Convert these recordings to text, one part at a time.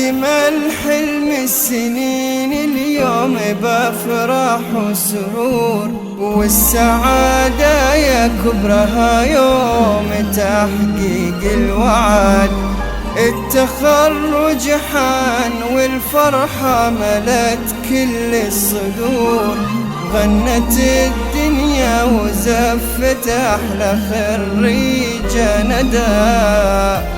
اكتمل حلم السنين اليوم بافراح وسرور، والسعادة يا كبرها يوم تحقيق الوعد. التخرج حان والفرحة ملت كل الصدور، غنت الدنيا وزفت أحلى خريجة ندى.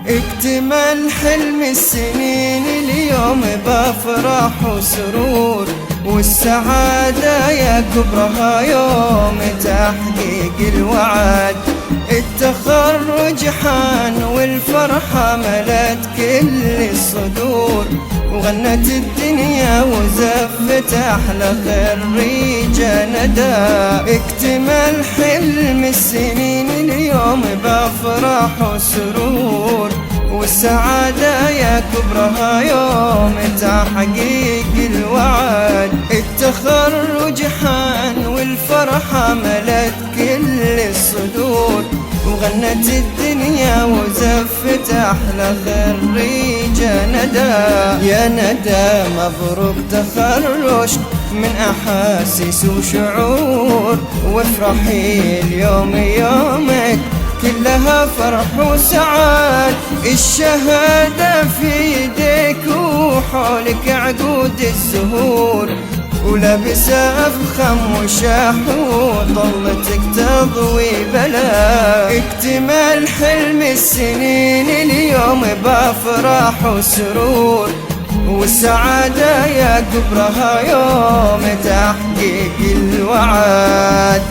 اكتمل حلم السنين اليوم بافراح وسرور، والسعادة يا كبرها يوم تحقيق الوعد. التخرج حان والفرحة ملت كل الصدور، وغنت الدنيا وزفت أحلى خريجة ندى. اكتمل حلم السنين اليوم بافراح وسرور، والسعادة يا كبرها يوم تحقيق الوعد. التخرج حان والفرحة ملت كل الصدور، وغنت الدنيا وزفت أحلى خريجة ندى. يا ندى مبروك تخرج من أحاسيس وشعور، وافرحي اليوم يومك كلها فرح وسعاد. الشهادة في يديك وحولك عقود الزهور، ولابسة أفخم وشاح وطلتك تضوي بلا. اكتمل حلم السنين اليوم بافراح وسرور، والسعادة يا كبرها يوم تحقيق الوعد.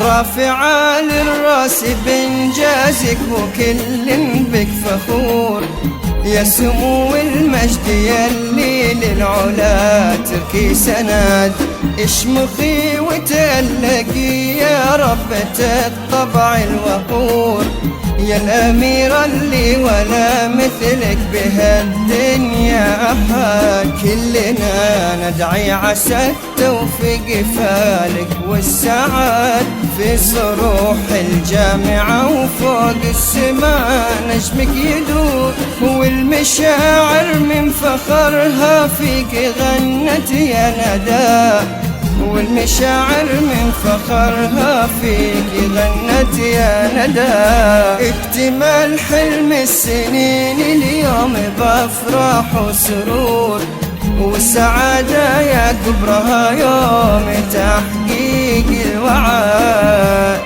رافعة للراس بإنجازك وكل بك فخور، يا سمو المجد يلي للعلا تركي سند. اشمخي وتألقي يا ربة الطبع الوقور، يا الأميرة اللي ولا مثلك بهالدنيا أحد. كلنا ندعي عسى التوفيق فالك والسعاد، في صروح الجامعة وفوق السماء نجمك يدور، والمشاعر من فخرها فيك غنت يا ندى. والمشاعر من فخرها فيك غنت يا ندى. اكتمل حلم السنين اليوم بافراح وسرور، والسعادة يا كبرها يوم تحقيق الوعد.